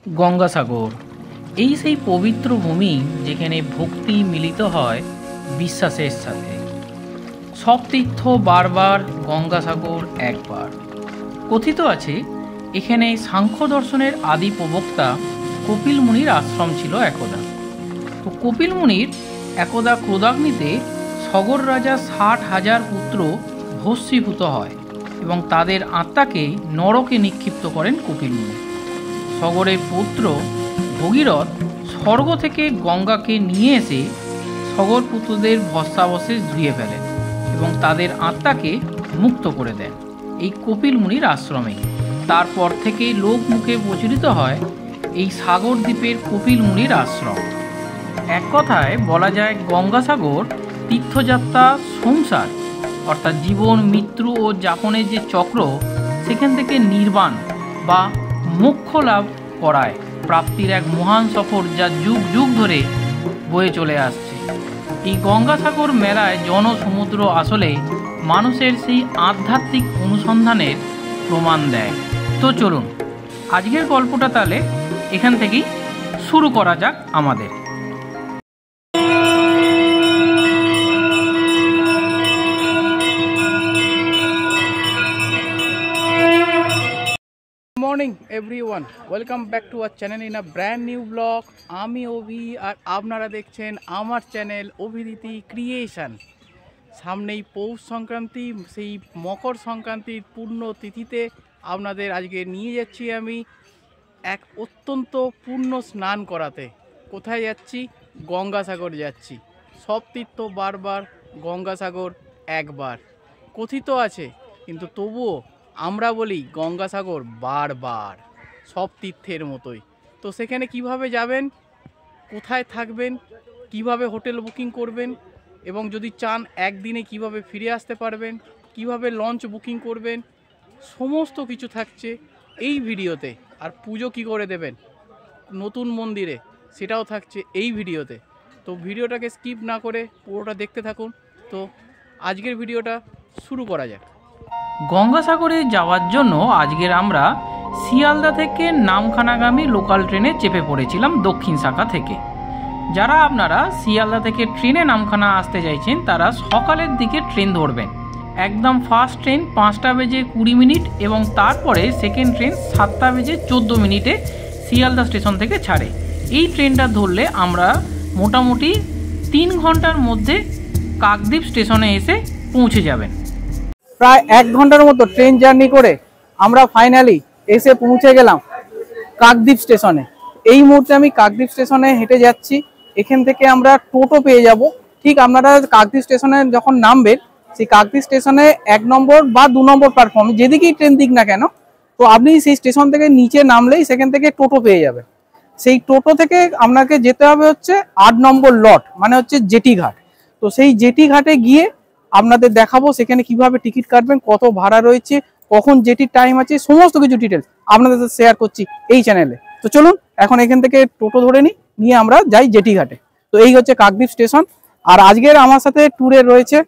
গঙ্গাসাগর এই সেই পবিত্র ভূমি যেখানে ভক্তি মিলিত হয় বিশ্বাসের সাথে। সব তীর্থ বারবার, গঙ্গাসাগর একবার। কথিত আছে এখানে সাংখ্য দর্শনের আদি প্রবক্তা কপিল মুনির আশ্রম ছিল একদা। তো কপিল মুনির একদা ক্রোধাগ্নিতে সগর রাজা 60,000 পুত্র ভস্মীভূত হয় এবং তাদের আত্মাকে নরকে নিক্ষিপ্ত করেন কপিল মুনি। সগরের পুত্র ভগীরথ স্বর্গ থেকে গঙ্গাকে নিয়ে এসে সগর পুত্রদের ভস্মাবশেষ ধুয়ে ফেলেন এবং তাদের আত্মাকে মুক্ত করে দেন এই কপিল মুনির আশ্রমে। তারপর থেকে লোক মুখে প্রচলিত হয় এই সাগর দ্বীপের কপিল মুনির আশ্রম। এক কথায় বলা যায় গঙ্গাসাগর তীর্থযাত্রা সংসার, অর্থাৎ জীবন, মৃত্যু ও যাপনের যে চক্র, সেখান থেকে নির্বাণ বা মোক্ষ লাভ করায় প্রাপ্তির এক মহান সফর, যা যুগ যুগ ধরে বয়ে চলে আসছে। এই গঙ্গাসাগর মেলায় জনসমুদ্র আসলে মানুষের সেই আধ্যাত্মিক অনুসন্ধানের প্রমাণ দেয়। তো চলুন আজকের গল্পটা তাহলে এখান থেকেই শুরু করা যাক আমাদের। Morning everyone, welcome back to our channel in a brand new blog. আমি অভি আর আপনারা দেখছেন আমার চ্যানেল অভিরীতি ক্রিয়েশন। সামনেই পৌষ সংক্রান্তি, সেই মকর সংক্রান্তির পূর্ণ তিথিতে আপনাদের আজকে নিয়ে যাচ্ছি আমি এক অত্যন্ত পূর্ণ স্নান করাতে। কোথায় যাচ্ছি? গঙ্গাসাগর যাচ্ছি। সব তীর্থ বারবার, গঙ্গাসাগর একবার। কথিত আছে, কিন্তু তবুও আমরা বলি গঙ্গাসাগর বারবার, সব তীর্থের মতোই। তো সেখানে কিভাবে যাবেন, কোথায় থাকবেন, কিভাবে হোটেল বুকিং করবেন এবং যদি চান একদিনে কিভাবে ফিরে আসতে পারবেন, কিভাবে লঞ্চ বুকিং করবেন, সমস্ত কিছু থাকছে এই ভিডিওতে। আর পুজো কি করে দেবেন নতুন মন্দিরে, সেটাও থাকছে এই ভিডিওতে। তো ভিডিওটাকে স্কিপ না করে পুরোটা দেখতে থাকুন। তো আজকের ভিডিওটা শুরু করা যাক। গঙ্গাসাগরে যাওয়ার জন্য আজকের আমরা শিয়ালদা থেকে নামখানাগামী লোকাল ট্রেনে চেপে পড়েছিলাম দক্ষিণ শাখা থেকে। যারা আপনারা শিয়ালদা থেকে ট্রেনে নামখানা আসতে চাইছেন তারা সকালের দিকে ট্রেন ধরবেন। একদম ফার্স্ট ট্রেন 5:20 এবং তারপরে সেকেন্ড ট্রেন 7:14 শিয়ালদা স্টেশন থেকে ছাড়ে। এই ট্রেনটা ধরলে আমরা মোটামুটি 3 ঘন্টার মধ্যে কাকদ্বীপ স্টেশনে এসে পৌঁছে যাবেন। প্রায় 1 ঘন্টার মতো ট্রেন জার্নি করে আমরা ফাইনালি এসে পৌঁছে গেলাম কাকদ্বীপ স্টেশনে। এই মুহূর্তে আমি কাকদ্বীপ স্টেশনে হেঁটে যাচ্ছি। এখান থেকে আমরা টোটো পেয়ে যাব। ঠিক আপনারা কাকদ্বীপ স্টেশনে যখন নামবেন, সেই কাকদ্বীপ স্টেশনে 1 নম্বর বা 2 নম্বর প্ল্যাটফর্মে যেদিকেই ট্রেন দিক না কেন, তো আপনি সেই স্টেশন থেকে নিচে নামলেই সেখান থেকে টোটো পেয়ে যাবেন। সেই টোটো থেকে আপনাকে যেতে হবে হচ্ছে 8 নম্বর লট, মানে হচ্ছে জেটি ঘাট। তো সেই জেটি ঘাটে গিয়ে আপনাদের দেখাবো সেখানে কিভাবে টিকিট কাটবেন, কত ভাড়া রয়েছে, কখন জেটির টাইম আছে, সমস্ত কিছু ডিটেলস আপনাদের সাথে শেয়ার করছি এই চ্যানেলে। তো চলুন এখন এখান থেকে টোটো ধরে নিয়ে আমরা যাই জেটি ঘাটে। তো এই হচ্ছে কাকদ্বীপ স্টেশন। আর আজকের আমার সাথে ট্যুরে রয়েছে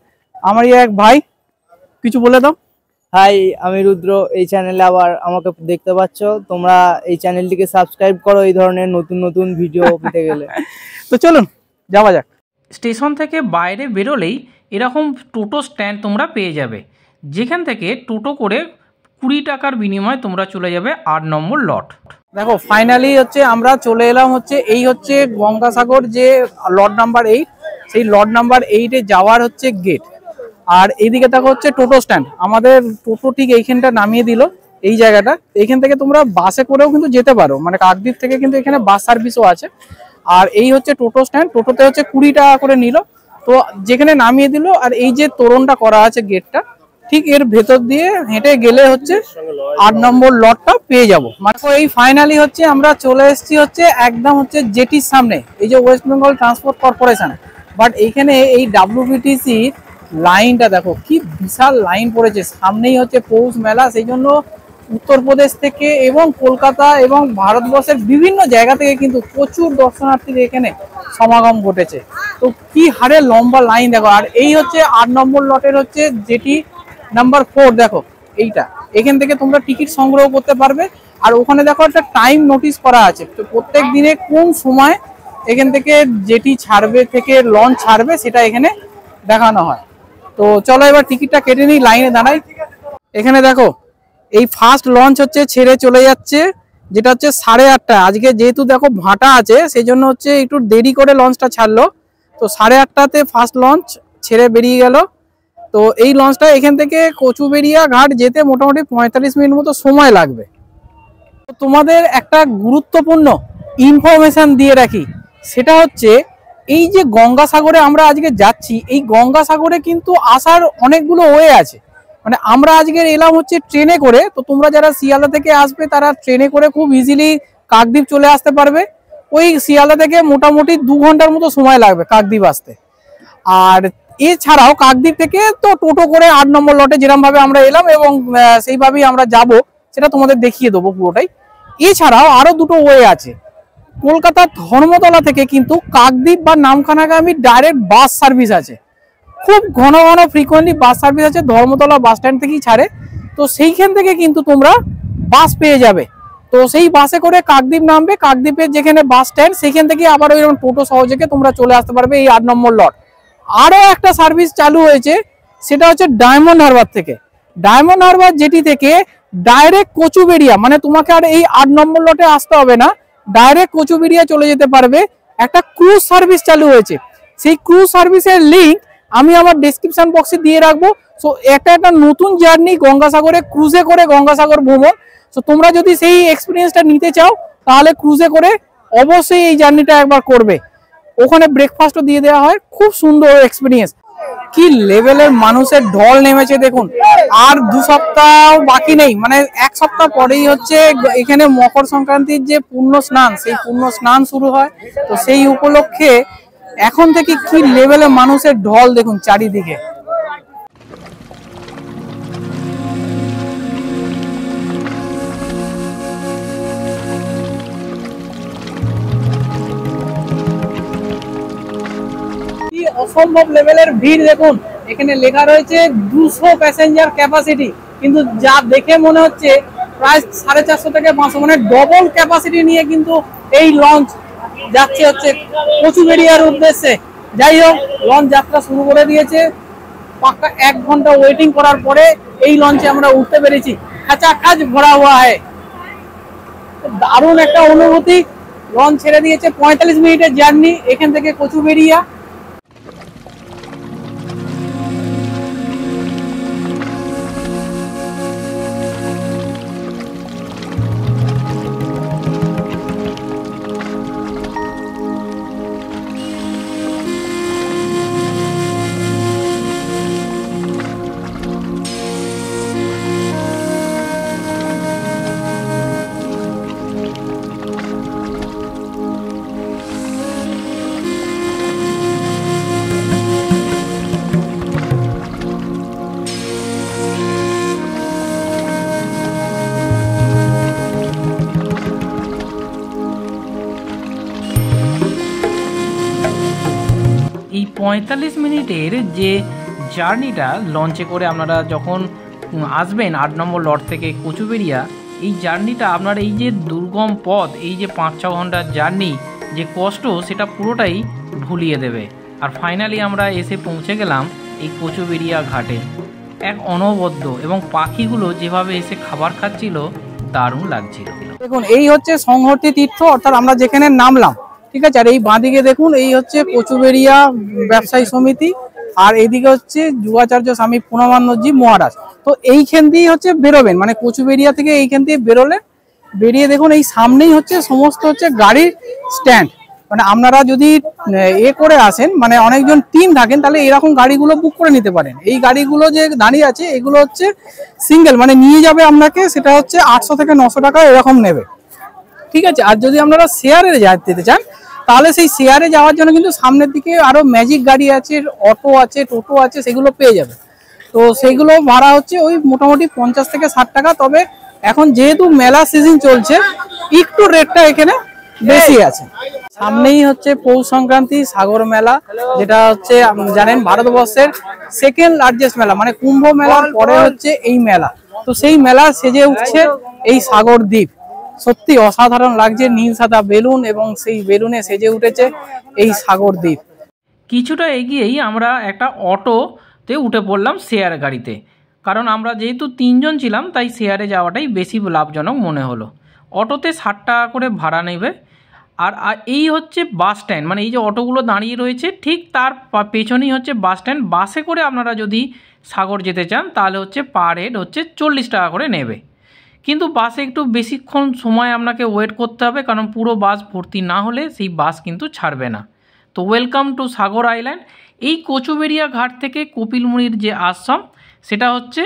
আমারই এক ভাই। কিছু বলে দাও। হাই, আমি রুদ্র। এই চ্যানেলে আবার আমাকে দেখতে পাচ্ছ। তোমরা এই চ্যানেলটিকে সাবস্ক্রাইব করো এই ধরনের নতুন নতুন ভিডিও পেতে গেলে। তো চলুন যাওয়া যাক। স্টেশন থেকে বাইরে বেরোলেই এরকম টোটো স্ট্যান্ড তোমরা পেয়ে যাবে, যেখান থেকে টোটো করে 20 টাকার বিনিময়ে তোমরা চলে যাবে 8 নম্বর লট। দেখো ফাইনালি হচ্ছে আমরা চলে এলাম হচ্ছে এই হচ্ছে গঙ্গাসাগর যে লট নাম্বার 8, সেই লট নাম্বার 8-এ যাওয়ার হচ্ছে গেট। আর এইদিকে দেখো হচ্ছে টোটো স্ট্যান্ড। আমাদের টোটো ঠিক এইখানটা নামিয়ে দিল, এই জায়গাটা। এইখান থেকে তোমরা বাসে করেও কিন্তু যেতে পারো, মানে কাকদ্বীপ থেকে কিন্তু এখানে বাস সার্ভিসও আছে। আর এই হচ্ছে টোটো স্ট্যান্ড। টোটোতে হচ্ছে 20 টাকা করে নিল, তো যেখানে নামিয়ে দিল। আর এই যে তোরণটা করা আছে গেটটা, ঠিক এর ভেতর দিয়ে হেঁটে গেলে হচ্ছে 8 নম্বর লটটা পেয়ে যাব। মানে এই ফাইনালি হচ্ছে আমরা চলে এসেছি হচ্ছে একদম হচ্ছে জেটির সামনে, এই যে West Bengal transport corporation. But এইখানে এই WBTC লাইনটা দেখো কি বিশাল লাইন পড়েছে। সামনেই হচ্ছে পৌষ মেলা, সেই জন্য উত্তরপ্রদেশ থেকে এবং কলকাতা এবং ভারতবর্ষের বিভিন্ন জায়গা থেকে কিন্তু প্রচুর দর্শনার্থীদের এখানে সমাগম ঘটেছে। তো কি হারে লম্বা লাইন দেখো। আর এই হচ্ছে 8 নম্বর লটের হচ্ছে জেটি নাম্বার 4। দেখো এইটা, এখান থেকে তোমরা টিকিট সংগ্রহ করতে পারবে। আর ওখানে দেখো একটা টাইম নোটিস করা আছে, তো প্রত্যেক দিনে কোন সময় এখান থেকে যেটি ছাড়বে থেকে লঞ্চ ছাড়বে সেটা এখানে দেখানো হয়। তো চলো এবার টিকিটটা কেটে নিই, লাইনে দাঁড়াই। এখানে দেখো এই ফার্স্ট লঞ্চ হচ্ছে ছেড়ে চলে যাচ্ছে, যেটা হচ্ছে 8:30। আজকে যেহেতু দেখো ভাটা আছে সেই জন্য হচ্ছে একটু দেরি করে লঞ্চটা ছাড়লো। তো 8:30তে ফার্স্ট লঞ্চ ছেড়ে বেরিয়ে গেল। তো এই লঞ্চটা এখান থেকে কচুবেড়িয়া ঘাট যেতে মোটামুটি 45 মিনিট মতো সময় লাগবে। তো তোমাদের একটা গুরুত্বপূর্ণ ইনফরমেশন দিয়ে রাখি, সেটা হচ্ছে এই যে গঙ্গাসাগরে আমরা আজকে যাচ্ছি, এই গঙ্গাসাগরে কিন্তু আসার অনেকগুলো ওয়ে আছে। মানে আমরা আজকে এলাম হচ্ছে ট্রেনে করে, তো তোমরা যারা শিয়ালদা থেকে আসবে তারা ট্রেনে করে খুব ইজিলি কাকদ্বীপ চলে আসতে পারবে। ওই শিয়ালদা থেকে মোটামুটি 2 ঘন্টার মতো সময় লাগবে কাকদ্বীপ আসতে। আর এছাড়াও কাকদ্বীপ থেকে তো টোটো করে 8 নম্বর লটে যেরকম ভাবে আমরা এলাম এবং সেইভাবেই আমরা যাব, সেটা তোমাদের দেখিয়ে দেবো পুরোটাই। এছাড়াও আরো দুটো ওয়ে আছে। কলকাতার ধর্মতলা থেকে কিন্তু কাকদ্বীপ বা নামখানাগামী ডাইরেক্ট বাস সার্ভিস আছে, খুব ঘন ঘন ফ্রিকোয়েন্টলি বাস সার্ভিস আছে, ধর্মতলা বাস স্ট্যান্ড থেকেই ছাড়ে। তো সেইখান থেকে কিন্তু তোমরা বাস পেয়ে যাবে। তো সেই বাসে করে কাকদ্বীপ নামবে, কাকদ্বীপের যেখানে বাস স্ট্যান্ড সেখান থেকে আবার ওই টোটো সহযোগে তোমরা চলে আসতে পারবে এই 8 নম্বর লট। আরো একটা সার্ভিস চালু হয়েছে, সেটা হচ্ছে ডায়মন্ড হারবার থেকে। ডায়মন্ড হারবার যেটি থেকে ডাইরেক্ট কচুবেড়িয়া, মানে তোমাকে আর এই 8 নম্বর লটে আসতে হবে না, ডাইরেক্ট কচুবেড়িয়া চলে যেতে পারবে। একটা ক্রুজ সার্ভিস চালু হয়েছে, সেই ক্রুজ সার্ভিসের লিঙ্ক আমি আমার ডেসক্রিপশন বক্সে দিয়ে রাখবো। সো একটা নতুন জার্নি গঙ্গাসাগরে, ক্রুজে করে গঙ্গাসাগর ভ্রমণ। তো তোমরা যদি সেই এক্সপিরিয়েন্সটা নিতে চাও তাহলে ক্রুজে করে অবশ্যই এই জার্নিটা একবার করবে। ওখানে ব্রেকফাস্টও দিয়ে দেওয়া হয়, খুব সুন্দর এক্সপিরিয়েন্স। কি লেভেলের মানুষের ঢল নেমেছে দেখুন। আর 2 সপ্তাহ বাকি নেই, মানে 1 সপ্তাহ পরেই হচ্ছে এখানে মকর সংক্রান্তির যে পূর্ণ স্নান, সেই পূর্ণ স্নান শুরু হয়। তো সেই উপলক্ষে এখন থেকে কি লেভেলে মানুষের ঢল দেখুন চারিদিকে। অসম্ভব লেভেলের ভিড় দেখুন। এখানে লেখা রয়েছে 200 প্যাসেঞ্জার ক্যাপাসিটি, কিন্তু যা দেখে মনে হচ্ছে প্রায় 450 থেকে 500, মানে ডবল ক্যাপাসিটি নিয়ে কিন্তু এই লঞ্চ যাচ্ছে হচ্ছে কচুবেড়িয়ার উদ্দেশ্যে। যাই হোক, লঞ্চ যাত্রা শুরু করে দিয়েছে। পাক্কা 1 ঘন্টা ওয়েটিং করার পরে এই লঞ্চে আমরা উঠতে পেরেছি। খাচাখাচ ভরা হুয়া হ্যায়, দারুণ একটা অনুভূতি। লঞ্চ ছেড়ে দিয়েছে, 45 মিনিটের জার্নি এখান থেকে কচুবেড়িয়া। এই 45 মিনিটের যে জার্নিটা লঞ্চে করে আপনারা যখন আসবেন 8 নম্বর লট থেকে কচুবেড়িয়া, এই জার্নিটা আপনার এই যে দুর্গম পথ, এই যে 5-6 ঘন্টার জার্নি, যে কষ্ট সেটা পুরোটাই ভুলিয়ে দেবে। আর ফাইনালি আমরা এসে পৌঁছে গেলাম এই কচুবেড়িয়া ঘাটে। এক অনবদ্য, এবং পাখিগুলো যেভাবে এসে খাবার খাচ্ছিল দারুণ লাগছিল। দেখুন এই হচ্ছে সংহতি তীর্থ, অর্থাৎ আমরা যেখানে নামলাম, ঠিক আছে। আর এই বাঁদিকে দেখুন এই হচ্ছে কচুবেড়িয়া ব্যবসায়ী সমিতি, আর এইদিকে হচ্ছে যুগাচার্য স্বামী পূর্ণমানন্দজি মহারাজ। তো এইখান দিয়ে হচ্ছে বেরোবেন, মানে কচুবেড়িয়া থেকে এইখান দিয়ে বেরোলে বেরিয়ে দেখুন এই সামনেই হচ্ছে সমস্ত হচ্ছে গাড়ির স্ট্যান্ড। মানে আপনারা যদি করে আসেন, মানে অনেকজন টিম থাকেন, তাহলে এরকম গাড়িগুলো বুক করে নিতে পারেন। এই গাড়িগুলো যে দাঁড়িয়ে আছে এগুলো হচ্ছে সিঙ্গেল, মানে নিয়ে যাবে আপনাকে, সেটা হচ্ছে 800 থেকে 900 টাকা এরকম নেবে, ঠিক আছে। আর যদি আপনারা শেয়ারে যেতে চান তাহলে সেই শেয়ারে যাওয়ার জন্য কিন্তু সামনের দিকে আরো ম্যাজিক গাড়ি আছে, অটো আছে, টোটো আছে, সেগুলো পেয়ে যাবে। তো সেগুলো ভাড়া হচ্ছে ওই মোটামুটি 50 থেকে 60 টাকা। তবে এখন যেহেতু মেলা সিজন চলছে, একটু রেটটা এখানে বেশি আছে। সামনেই হচ্ছে পৌষ সংক্রান্তি সাগর মেলা, যেটা হচ্ছে জানেন ভারতবর্ষের 2nd লার্জেস্ট মেলা, মানে কুম্ভ মেলার পরে হচ্ছে এই মেলা। তো সেই মেলা সেজে উঠছে এই সাগর দ্বীপ। সত্যি অসাধারণ লাগছে, নীল সাদা বেলুন এবং সেই বেলুনে সেজে উঠেছে এই সাগর দ্বীপ। কিছুটা এগিয়েই আমরা একটা অটোতে উঠে পড়লাম শেয়ার গাড়িতে, কারণ আমরা যেহেতু 3 জন ছিলাম তাই শেয়ারে যাওয়াটাই বেশি লাভজনক মনে হলো। অটোতে 60 টাকা করে ভাড়া নেবে। আর এই হচ্ছে বাস স্ট্যান্ড, মানে এই যে অটোগুলো দাঁড়িয়ে রয়েছে ঠিক তার পেছনেই হচ্ছে বাস স্ট্যান্ড। বাসে করে আপনারা যদি সাগর যেতে চান তাহলে হচ্ছে পার হেড হচ্ছে 40 টাকা করে নেবে, কিন্তু বাসে একটু বেশিক্ষণ সময় আপনাকে ওয়েট করতে হবে, কারণ পুরো বাস ভর্তি না হলে সেই বাস কিন্তু ছাড়বে না। তো ওয়েলকাম টু সাগর আইল্যান্ড। এই কচুবেড়িয়া ঘাট থেকে কপিলমুনির যে আশ্রম সেটা হচ্ছে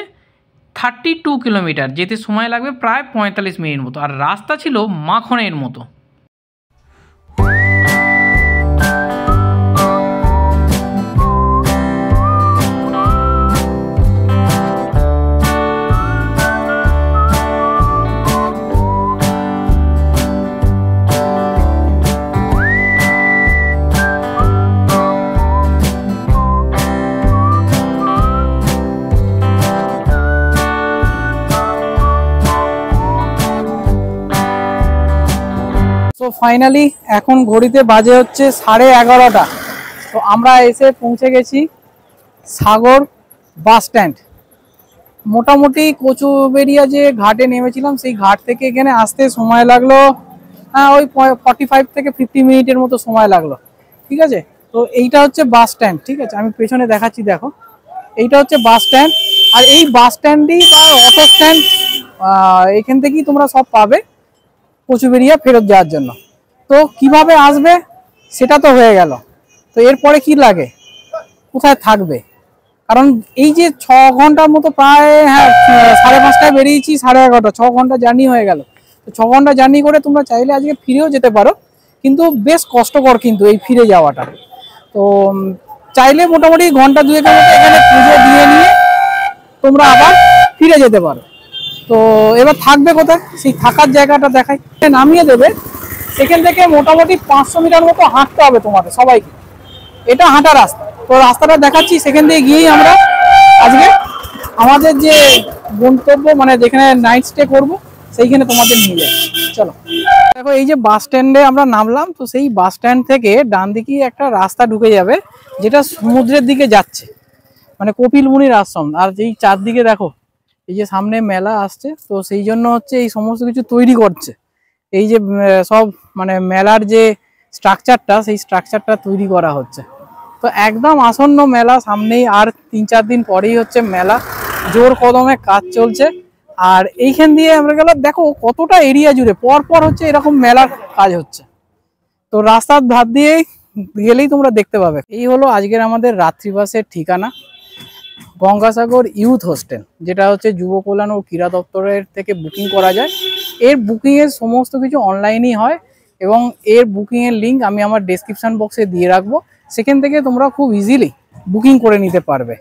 32 কিলোমিটার, যেতে সময় লাগবে প্রায় 45 মিনিট মতো, আর রাস্তা ছিল মাখনের মতো। তো ফাইনালি এখন ঘড়িতে বাজে হচ্ছে 11:30। তো আমরা এসে পৌঁছে গেছি সাগর বাস স্ট্যান্ড। মোটামুটি কচুবেড়িয়া যে ঘাটে নেমেছিলাম সেই ঘাট থেকে এখানে আসতে সময় লাগলো ওই 45 থেকে 50 মিনিটের মতো সময় লাগলো, ঠিক আছে। তো এইটা হচ্ছে বাস স্ট্যান্ড, ঠিক আছে, আমি পেছনে দেখাচ্ছি, দেখো এইটা হচ্ছে বাস স্ট্যান্ড। আর এই বাস স্ট্যান্ডই বা অটো স্ট্যান্ড, এখান থেকেই তোমরা সব পাবে কচুবেড়িয়া ফেরত যাওয়ার জন্য। তো কিভাবে আসবে সেটা তো হয়ে গেল, তো এরপরে কি লাগে, কোথায় থাকবে? কারণ এই যে 6 ঘন্টার মতো প্রায়, হ্যাঁ 5:30টায় বেরিয়েছি, 11:30, 6 ঘন্টা জার্নি হয়ে গেল। তো 6 ঘন্টা জার্নি করে তোমরা চাইলে আজকে ফিরেও যেতে পারো, কিন্তু বেশ কষ্টকর কিন্তু এই ফিরে যাওয়াটা। তো চাইলে মোটামুটি ঘন্টা 2-এর মতো এখানে পুজো দিয়ে নিয়ে তোমরা আবার ফিরে যেতে পারো। তো এবার থাকবে কোথায়, সেই থাকার জায়গাটা দেখাই। নামিয়ে দেবে, সেখান থেকে মোটামুটি 500 মিটার মতো হাঁটতে হবে তোমাদের সবাইকে। এটা হাঁটা রাস্তা, তো রাস্তাটা দেখাচ্ছি, সেখান দিয়ে গিয়েই আমরা আজকে আমাদের যে গন্তব্য, মানে যেখানে নাইট স্টে করবো সেইখানে তোমাদের নিয়ে যাই। চলো দেখো, এই যে বাস স্ট্যান্ডে আমরা নামলাম, তো সেই বাস স্ট্যান্ড থেকে ডান দিকে একটা রাস্তা ঢুকে যাবে যেটা সমুদ্রের দিকে যাচ্ছে, মানে কপিলমুনির আশ্রম। আর যেই চারদিকে দেখো এই যে সামনে মেলা আসছে, তো সেই জন্য হচ্ছে এই সমস্ত কিছু তৈরি করছে। এই যে সব মানে মেলার যে স্ট্রাকচারটা, সেই স্ট্রাকচারটা তৈরি করা হচ্ছে। তো একদম আসন্ন মেলা সামনেই, আর 3-4 দিন পরেই হচ্ছে মেলা, জোর কদমে কাজ চলছে। আর এইখান দিয়ে আমরা গেলাম, দেখো কতটা এরিয়া জুড়ে পর হচ্ছে এরকম মেলার কাজ হচ্ছে। তো রাস্তার ধার দিয়ে গেলেই তোমরা দেখতে পাবে। এই হলো আজকের আমাদের রাত্রিবাসের ঠিকানা, গঙ্গাসাগর ইউথ হোস্টেল, যেটা হচ্ছে যুব কল্যাণ ও ক্রীড়া দপ্তরের থেকে বুকিং করা যায়। এর বুকিংয়ের সমস্ত কিছু অনলাইনেই হয়, এবং এর বুকিংয়ের লিঙ্ক আমি আমার ডেসক্রিপশন বক্সে দিয়ে রাখবো, সেখান থেকে তোমরা খুব ইজিলি বুকিং করে নিতে পারবে।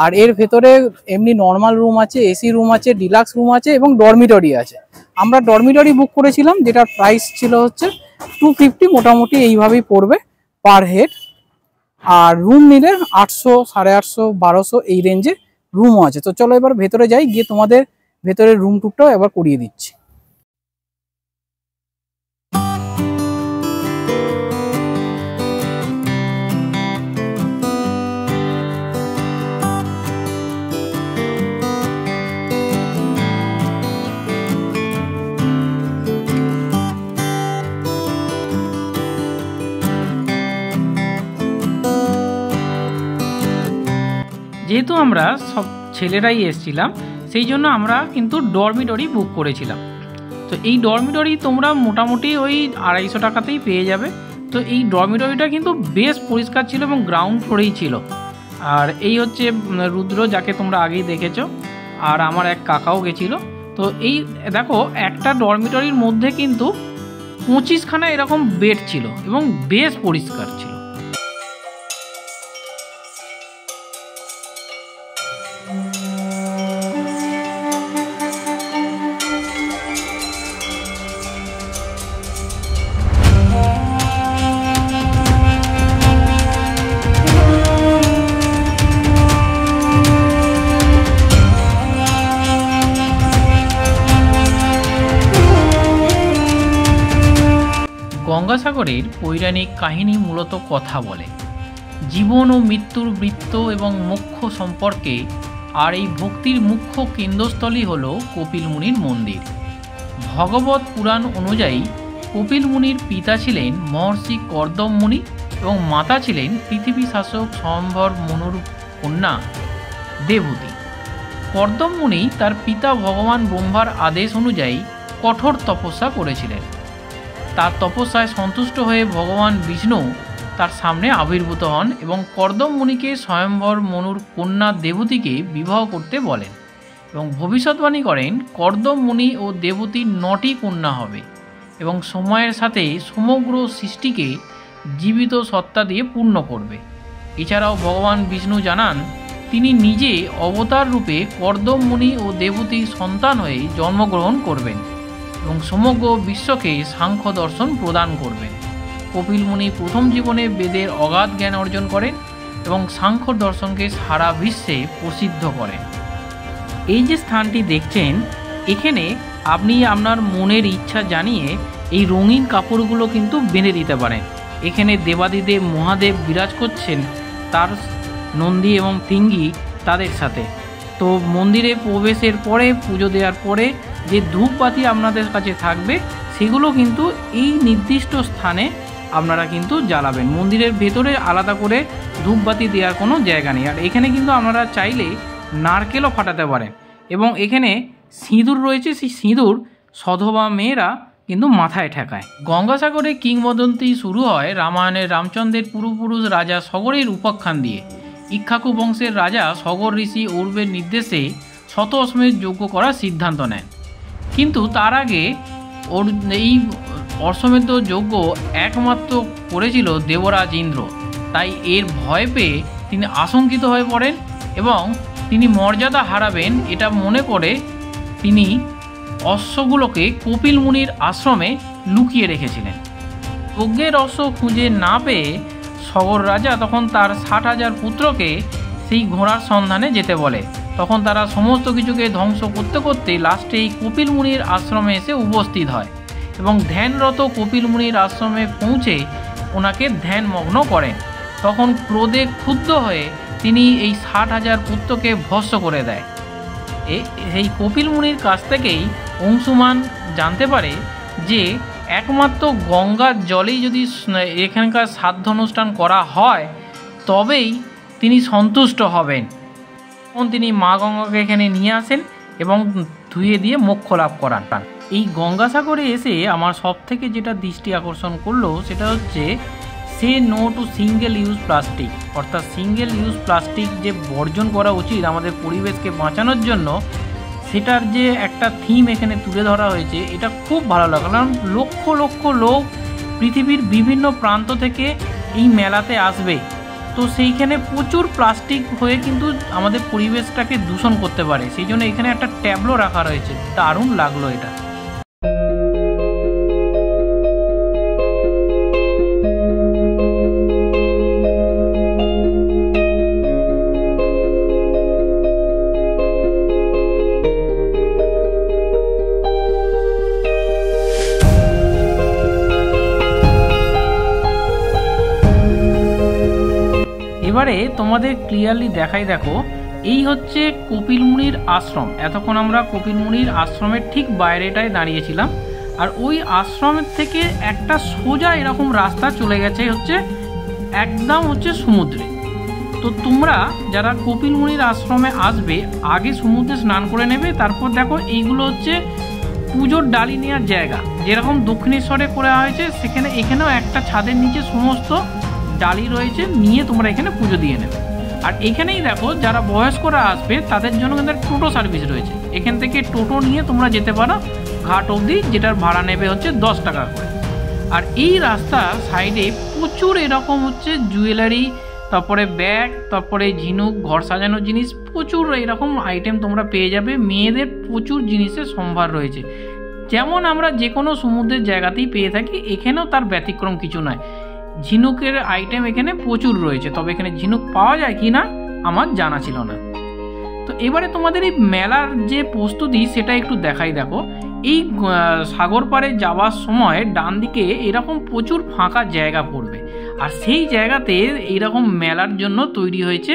আর এর ভেতরে এমনি নর্মাল রুম আছে, এসি রুম আছে, ডিলাক্স রুম আছে এবং ডরমিটরি আছে। আমরা ডরমিটরি বুক করেছিলাম, যেটার প্রাইস ছিল হচ্ছে 250, মোটামুটি এইভাবেই পড়বে পার হেড। আর রুম নিলে 800, 850, 1200 এই রেঞ্জে রুমও আছে। তো চলো এবার ভেতরে যাই, গিয়ে তোমাদের ভেতরের রুম টুরটাও এবার করিয়ে দিচ্ছি। যেহেতু আমরা সব ছেলেরাই এসেছিলাম, সেই জন্য আমরা কিন্তু ডরমিটরি বুক করেছিলাম। তো এই ডরমিটরি তোমরা মোটামুটি ওই 250 টাকাতেই পেয়ে যাবে। তো এই ডরমিটরিটা কিন্তু বেশ পরিষ্কার ছিল এবং গ্রাউন্ড ফ্লোরেই ছিল। আর এই হচ্ছে রুদ্র, যাকে তোমরা আগেই দেখেছো, আর আমার এক কাকাও গেছিলো। তো এই দেখো, একটা ডরমিটরির মধ্যে কিন্তু 25খানা এরকম বেড ছিল এবং বেশ পরিষ্কার ছিল। গঙ্গাসাগরের পৌরাণিক কাহিনী মূলত কথা বলে জীবন ও মৃত্যুর বৃত্ত এবং মোক্ষ সম্পর্কে। আর এই ভক্তির মুখ্য কেন্দ্রস্থলই হল কপিল মুনির মন্দির। ভগবত পুরাণ অনুযায়ী কপিল মুনির পিতা ছিলেন মহর্ষি কর্দম মুনি এবং মাতা ছিলেন পৃথিবী শাসক স্বয়ম্বর মনুর কন্যা দেবতী। কর্দম মুনি তার পিতা ভগবান ব্রহ্মার আদেশ অনুযায়ী কঠোর তপস্যা করেছিলেন। তার তপস্যায় সন্তুষ্ট হয়ে ভগবান বিষ্ণু তার সামনে আবির্ভূত হন এবং কর্দম মুনিকে স্বয়ম্বর মনুর কন্যা দেবতীকে বিবাহ করতে বলেন এবং ভবিষ্যৎবাণী করেন কর্দম মুনি ও দেবতীর 9টি কন্যা হবে এবং সময়ের সাথে সমগ্র সৃষ্টিকে জীবিত সত্তা দিয়ে পূর্ণ করবে। এছাড়াও ভগবান বিষ্ণু জানান তিনি নিজে অবতার রূপে কর্দম মুনি ও দেবতীর সন্তান হয়ে জন্মগ্রহণ করবেন এবং সমগ্র বিশ্বকে সাংখ্য দর্শন প্রদান করবেন। কপিল মুনি প্রথম জীবনে বেদের অগাধ জ্ঞান অর্জন করেন এবং সাংখ্য দর্শনকে সারা বিশ্বে প্রসিদ্ধ করেন। এই যে স্থানটি দেখছেন, এখানে আপনি আপনার মনের ইচ্ছা জানিয়ে এই রঙিন কাপড়গুলো কিন্তু বেঁধে দিতে পারেন। এখানে দেবাদিদেব মহাদেব বিরাজ করছেন, তার নন্দী এবং তিঙ্গি তাদের সাথে। তো মন্দিরে প্রবেশের পরে, পুজো দেওয়ার পরে যে ধূপবাতি আপনাদের কাছে থাকবে সেগুলো কিন্তু এই নির্দিষ্ট স্থানে আপনারা কিন্তু জ্বালাবেন। মন্দিরের ভেতরে আলাদা করে ধূপবাতি দেওয়ার কোনো জায়গা নেই। আর এখানে কিন্তু আপনারা চাইলে নারকেলও ফাটাতে পারেন এবং এখানে সিঁদুর রয়েছে, সেই সিঁদুর সধবা মেয়েরা কিন্তু মাথায় ঠেকায়। গঙ্গাসাগরে কিংবদন্তি শুরু হয় রামায়ণের রামচন্দ্রের পূর্বপুরুষ রাজা সগরের উপাখ্যান দিয়ে। ইক্ষ্বাকু বংশের রাজা সগর ঋষি অউর্বের নির্দেশে শত অশ্বমেধ যজ্ঞ করার সিদ্ধান্ত নেন, কিন্তু তার আগে এই অশ্বমেধ যজ্ঞ একমাত্র করেছিল দেবরাজ ইন্দ্র। তাই এর ভয় পেয়ে তিনি আশঙ্কিত হয়ে পড়েন এবং তিনি মর্যাদা হারাবেন এটা মনে করে তিনি অশ্বগুলোকে কপিল মুনির আশ্রমে লুকিয়ে রেখেছিলেন। যজ্ঞের অশ্ব খুঁজে না পেয়ে সগর রাজা তখন তার 60,000 পুত্রকে সেই ঘোড়ার সন্ধানে যেতে বলে। তখন তারা সমস্ত কিছুকে ধ্বংস করতে করতে লাস্টে এই কপিল মুনির আশ্রমে এসে উপস্থিত হয় এবং ধ্যানরত কপিল মুনির আশ্রমে পৌঁছে ওনাকে ধ্যানমগ্ন করেন। তখন ক্রোধে ক্ষুব্ধ হয়ে তিনি এই 60,000 পুত্রকে ভস্ম করে দেয়। এই কপিল মুনির কাছ থেকেই অংশুমান জানতে পারে যে একমাত্র গঙ্গার জলেই যদি এখানকার শ্রাদ্ধ অনুষ্ঠান করা হয় তবেই তিনি সন্তুষ্ট হবেন। তখন তিনি মা গঙ্গাকে এখানে নিয়ে আসেন এবং ধুয়ে দিয়ে মোক্ষ লাভ করান। এই গঙ্গাসাগরে এসে আমার সব থেকে যেটা দৃষ্টি আকর্ষণ করলো সেটা হচ্ছে সে no to single use plastic, অর্থাৎ সিঙ্গেল ইউজ প্লাস্টিক যে বর্জন করা উচিত আমাদের পরিবেশকে বাঁচানোর জন্য, সেটার যে একটা থিম এখানে তুলে ধরা হয়েছে এটা খুব ভালো লাগে। কারণ লক্ষ লক্ষ লোক পৃথিবীর বিভিন্ন প্রান্ত থেকে এই মেলাতে আসবে, তো সেইখানে প্রচুর প্লাস্টিক হয়ে কিন্তু আমাদের পরিবেশটাকে দূষণ করতে পারে। সেই জন্য এখানে একটা ট্যাবলো রাখা রয়েছে, দারুণ লাগলো এটা। এবারে তোমাদের ক্লিয়ারলি দেখাই, দেখো এই হচ্ছে কপিল মুনির আশ্রম। এতক্ষণ আমরা কপিল মুনির আশ্রমের ঠিক বাইরেটায় দাঁড়িয়েছিলাম, আর ওই আশ্রমের থেকে একটা সোজা এরকম রাস্তা চলে গেছে হচ্ছে একদম হচ্ছে সমুদ্রে। তো তোমরা যারা কপিল মুনির আশ্রমে আসবে আগে সমুদ্রে স্নান করে নেবে, তারপর দেখো এইগুলো হচ্ছে পুজোর ডালি নেওয়ার জায়গা, যেরকম দক্ষিণেশ্বরে করা হয়েছে সেখানে এখানেও একটা ছাদের নিচে সমস্ত ডালি রয়েছে, নিয়ে তোমরা এখানে পুজো দিয়ে নেবে। আর এখানেই দেখো যারা বয়স্করা আসবে তাদের জন্য কিন্তু টোটো সার্ভিস রয়েছে, এখান থেকে টোটো নিয়ে তোমরা যেতে পারো ঘাট অবধি, যেটার ভাড়া নেবে হচ্ছে 10 টাকা করে। আর এই রাস্তা সাইডে প্রচুর এরকম হচ্ছে জুয়েলারি, তারপরে ব্যাগ, তারপরে ঝিনুক, ঘর সাজানোর জিনিস, প্রচুর এরকম আইটেম তোমরা পেয়ে যাবে। মেয়েদের প্রচুর জিনিসের সম্ভার রয়েছে, যেমন আমরা যে কোনো সমুদ্রের জায়গাতেই পেয়ে থাকি, এখানেও তার ব্যতিক্রম কিছু নয়। ঝিনুকের আইটেম এখানে প্রচুর রয়েছে, তবে এখানে ঝিনুক পাওয়া যায় কি না আমার জানা ছিল না। তো এবারে তোমাদের এই মেলার যে প্রস্তুতি সেটা একটু দেখাই। দেখো এই সাগর পাড়ে যাওয়ার সময় ডান দিকে এরকম প্রচুর ফাঁকা জায়গা পড়বে, আর সেই জায়গাতে এইরকম মেলার জন্য তৈরি হয়েছে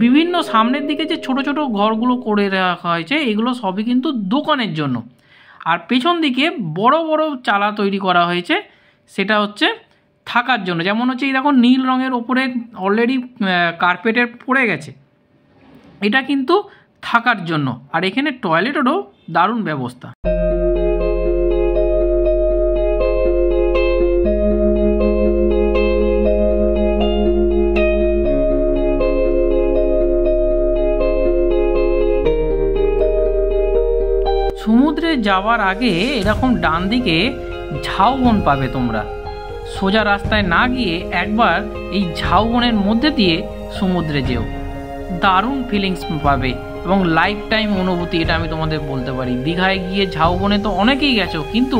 বিভিন্ন, সামনের দিকে যে ছোট ছোট ঘরগুলো করে রাখা হয়েছে এগুলো সবই কিন্তু দোকানের জন্য, আর পেছন দিকে বড় বড় চালা তৈরি করা হয়েছে সেটা হচ্ছে থাকার জন্য। যেমন হচ্ছে এই দেখো নীল রঙের ওপরে অলরেডি কার্পেটের পড়ে গেছে, এটা কিন্তু থাকার জন্য, আর এখানে টয়লেটেরও দারুণ ব্যবস্থা। সমুদ্রে যাওয়ার আগে এরকম ডান দিকে ঝাউবন পাবে তোমরা, সোজা রাস্তায় না গিয়ে একবার এই ঝাউবনের মধ্যে দিয়ে সমুদ্রে যেও, দারুণ ফিলিংস পাবে এবং লাইফ টাইম অনুভূতি, এটা আমি তোমাদের বলতে পারি। দীঘায় গিয়ে ঝাউবনে তো অনেকেই গেছো, কিন্তু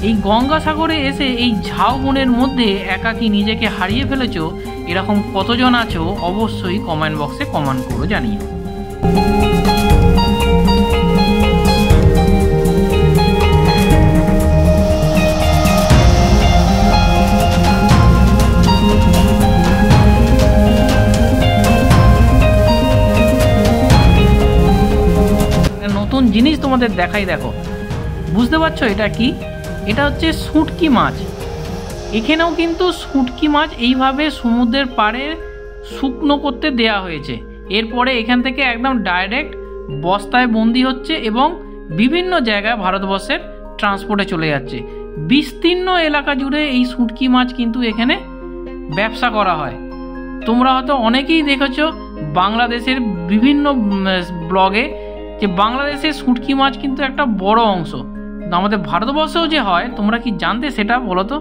এই গঙ্গাসাগরে এসে এই ঝাউবনের মধ্যে একাকী নিজেকে হারিয়ে ফেলেছো এরকম কতজন আছো অবশ্যই কমেন্ট বক্সে কমেন্ট করো জানিয়ে। নতুন জিনিস তোমাদের দেখাই, দেখো বুঝতে পারছো এটা কি? এটা হচ্ছে শুঁটকি মাছ। এখানেও কিন্তু শুঁটকি মাছ এইভাবে সমুদ্রের পাড়ে শুকনো করতে দেয়া হয়েছে, এরপরে এখান থেকে একদম ডাইরেক্ট বস্তায় বন্দি হচ্ছে এবং বিভিন্ন জায়গায় ভারতবর্ষের ট্রান্সপোর্টে চলে যাচ্ছে। বিস্তীর্ণ এলাকা জুড়ে এই শুঁটকি মাছ কিন্তু এখানে ব্যবসা করা হয়। তোমরা হয়তো অনেকেই দেখেছো বাংলাদেশের বিভিন্ন ব্লগে যে বাংলাদেশের শুঁটকি মাছ কিন্তু একটা বড় অংশ, আমাদের ভারতবর্ষেও যে হয় তোমরা কি জানতে সেটা বলো তো?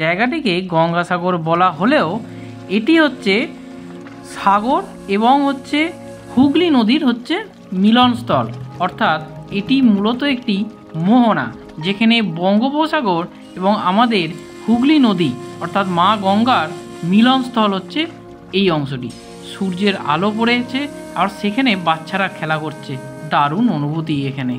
জায়গাটিকে গঙ্গাসাগর বলা হলেও এটি হচ্ছে সাগর এবং হচ্ছে হুগলি নদীর হচ্ছে মিলনস্থল, অর্থাৎ এটি মূলত একটি মোহনা যেখানে বঙ্গোপসাগর এবং আমাদের হুগলি নদী অর্থাৎ মা গঙ্গার মিলনস্থল হচ্ছে এই অংশটি। সূর্যের আলো পড়েছে আর সেখানে বাচ্চারা খেলা করছে, দারুণ অনুভূতি এখানে।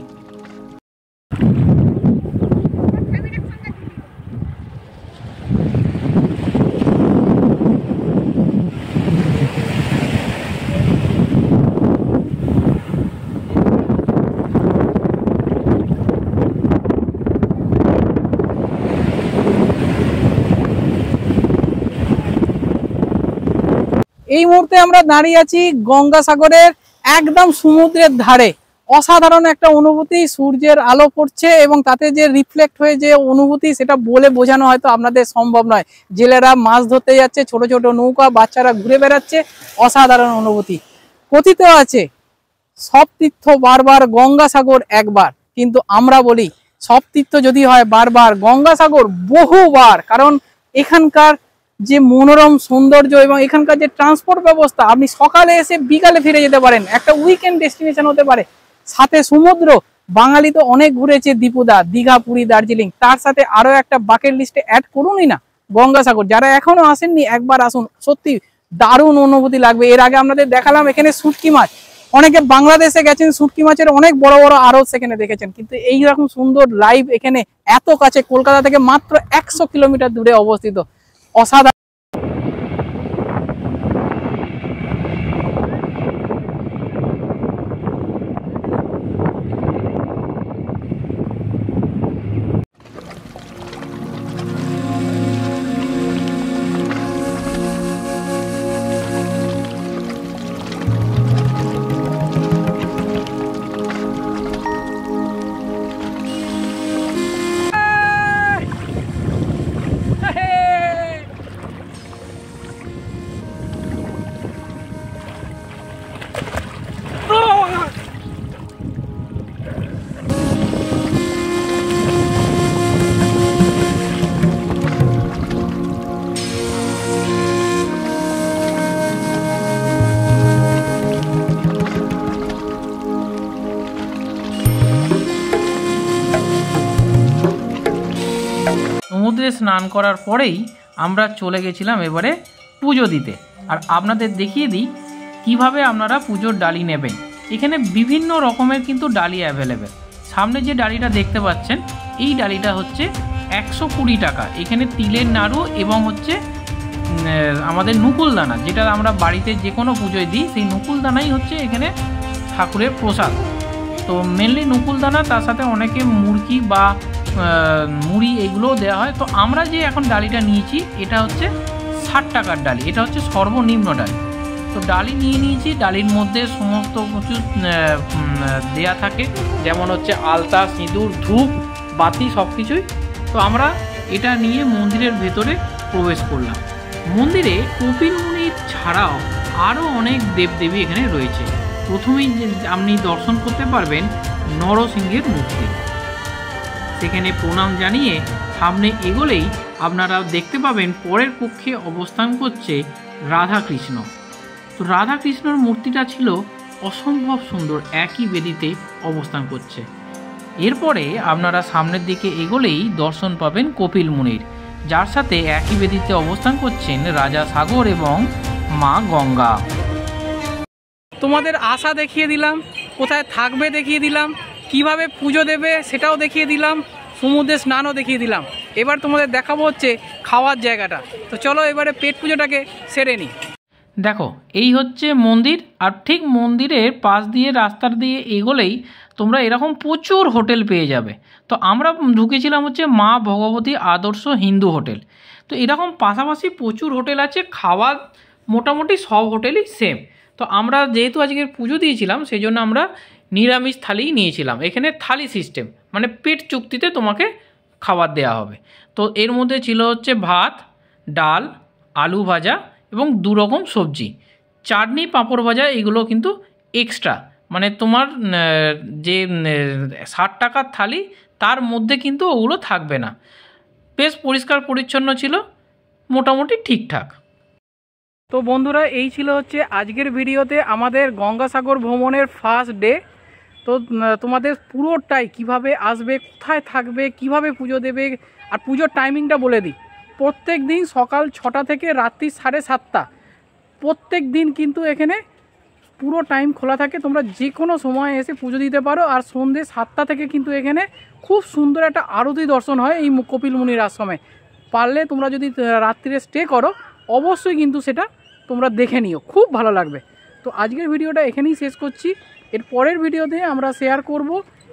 এই মুহূর্তে আমরা দাঁড়িয়ে আছি গঙ্গাসাগরের একদম সমুদ্রের ধারে। অসাধারণ একটা অনুভূতি, সূর্যের আলো পড়ছে এবং তাতে যে রিফ্লেক্ট হয়ে যে অনুভূতি সেটা বলে বোঝানো হয়তো আপনাদের সম্ভব নয়। জেলেরা মাছ ধরতে যাচ্ছে, ছোট ছোট নৌকা, বাচ্চারা ঘুরে বেড়াচ্ছে, অসাধারণ অনুভূতি। কথিত আছে সব তীর্থ বারবার গঙ্গাসাগর একবার, কিন্তু আমরা বলি সব তীর্থ যদি হয় বারবার গঙ্গাসাগর বহুবার, কারণ এখানকার যে মনোরম সৌন্দর্য এবং এখানকার যে ট্রান্সপোর্ট ব্যবস্থা, আপনি সকালে এসে বিকালে ফিরে যেতে পারেন, একটা উইকেন্ড ডেস্টিনেশন হতে পারে, সাথে সমুদ্র। বাঙালি তো অনেক ঘুরেছে, দীপুদা, দীঘা, পুরী, দার্জিলিং, তার সাথে আরো একটা বাকেট লিস্টে অ্যাড করুনই না গঙ্গাসাগর। যারা এখনো আসেননি একবার আসুন, সত্যি দারুণ অনুভূতি লাগবে। এর আগে আপনাদের দেখালাম এখানে শুঁটকি মাছ, অনেকে বাংলাদেশে গেছেন শুঁটকি মাছের অনেক বড় বড় আড়ত সেখানে দেখেছেন, কিন্তু এইরকম সুন্দর লাইভ এখানে এত কাছে, কলকাতা থেকে মাত্র 100 কিলোমিটার দূরে অবস্থিত, অসাধারণ। সমুদ্রে স্নান করার পরেই আমরা চলে গেছিলাম এবারে পুজো দিতে। আর আপনাদের দেখিয়ে দিই কিভাবে আপনারা পুজোর ডালি নেবেন। এখানে বিভিন্ন রকমের কিন্তু ডালি অ্যাভেলেবেল। সামনে যে ডালিটা দেখতে পাচ্ছেন এই ডালিটা হচ্ছে 120 টাকা। এখানে তিলের নাড়ু এবং হচ্ছে আমাদের নুকুলদানা, যেটা আমরা বাড়িতে যে কোনো পুজোয় দিই, সেই নুকুলদানাই হচ্ছে এখানে ঠাকুরের প্রসাদ। তো মেনলি নুকুলদানা, তার সাথে অনেকে মুরগি বা মুড়ি এগুলোও দেওয়া হয়। তো আমরা যে এখন ডালিটা নিয়েছি এটা হচ্ছে 60 টাকার ডালি, এটা হচ্ছে সর্বনিম্ন ডালি। তো ডালি নিয়ে নিয়েছি, ডালির মধ্যে সমস্ত কিছু দেয়া থাকে, যেমন হচ্ছে আলতা, সিঁদুর, ধূপ, বাতি সব কিছুই। তো আমরা এটা নিয়ে মন্দিরের ভেতরে প্রবেশ করলাম। মন্দিরে কপিল মুনি ছাড়াও আরও অনেক দেবদেবী এখানে রয়েছে। প্রথমেই আপনি দর্শন করতে পারবেন নরসিংহের মূর্তি। সেখানে প্রণাম জানিয়ে সামনে এগোলেই আপনারা দেখতে পাবেন পরের কক্ষে অবস্থান করছে রাধাকৃষ্ণ। তো রাধাকৃষ্ণর মূর্তিটা ছিল অসম্ভব সুন্দর, একই বেদিতে অবস্থান করছে। এরপরে আপনারা সামনের দিকে এগোলেই দর্শন পাবেন কপিল মুনির, যার সাথে একই বেদিতে অবস্থান করছেন রাজা সাগর এবং মা গঙ্গা। তোমাদের আশা দেখিয়ে দিলাম, কোথায় থাকবে দেখিয়ে দিলাম, কিভাবে পুজো দেবে সেটাও দেখিয়ে দিলাম, সমুদ্রে স্নানও দেখিয়ে দিলাম। এবার তোমাদের দেখাবো হচ্ছে খাওয়ার জায়গাটা। তো চলো এবারে পেট পুজোটাকে সেরে নিই। দেখো এই হচ্ছে মন্দির, আর ঠিক মন্দিরের পাশ দিয়ে রাস্তার দিয়ে এগোলেই তোমরা এরকম প্রচুর হোটেল পেয়ে যাবে। তো আমরা ঢুকেছিলাম হচ্ছে মা ভগবতী আদর্শ হিন্দু হোটেল। তো এরকম পাশাপাশি প্রচুর হোটেল আছে, খাওয়া মোটামুটি সব হোটেলই সেম। তো আমরা যেহেতু আজকের পুজো দিয়েছিলাম সেই জন্য আমরা নিরামিষ থালিই নিয়েছিলাম। এখানে থালি সিস্টেম, মানে পেট চুক্তিতে তোমাকে খাবার দেওয়া হবে। তো এর মধ্যে ছিল হচ্ছে ভাত, ডাল, আলু ভাজা এবং 2 রকম সবজি, চাটনি, পাঁপড় ভাজা, এগুলো কিন্তু এক্সট্রা। মানে তোমার যে 60 টাকার থালি তার মধ্যে কিন্তু ওগুলো থাকবে না। বেশ পরিষ্কার পরিচ্ছন্ন ছিল, মোটামুটি ঠিকঠাক। তো বন্ধুরা, এই ছিল হচ্ছে আজকের ভিডিওতে আমাদের গঙ্গাসাগর ভ্রমণের ফার্স্ট ডে। তো তোমাদের পুরোটাই কিভাবে আসবে, কোথায় থাকবে, কিভাবে পুজো দেবে, আর পুজোর টাইমিংটা বলে দিই। প্রত্যেক দিন সকাল 6টা থেকে রাত্রি 7:30, প্রত্যেক দিন কিন্তু এখানে পুরো টাইম খোলা থাকে। তোমরা যে কোনো সময় এসে পুজো দিতে পারো। আর সন্ধ্যে 7টা থেকে কিন্তু এখানে খুব সুন্দর একটা আরতি দর্শন হয় এই কপিল মুনির আশ্রমে। পারলে তোমরা যদি রাত্রিরে স্টে করো অবশ্যই কিন্তু সেটা তোমরা দেখে নিও, খুব ভালো লাগবে। তো আজকের ভিডিওটা এখানেই শেষ করছি। এর পরের ভিডিওতে আমরা শেয়ার করব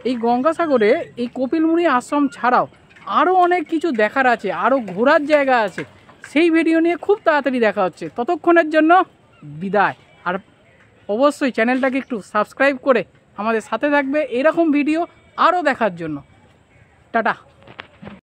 এই গঙ্গাসাগরে এই কপিল মুনি আশ্রম ছাড়াও আরও অনেক কিছু দেখার আছে, আরও ঘোরার জায়গা আছে। সেই ভিডিও নিয়ে খুব তাড়াতাড়ি দেখা হচ্ছে। ততক্ষণের জন্য বিদায়। আর অবশ্যই চ্যানেলটাকে একটু সাবস্ক্রাইব করে আমাদের সাথে থাকবে এরকম ভিডিও আরও দেখার জন্য। টাটা।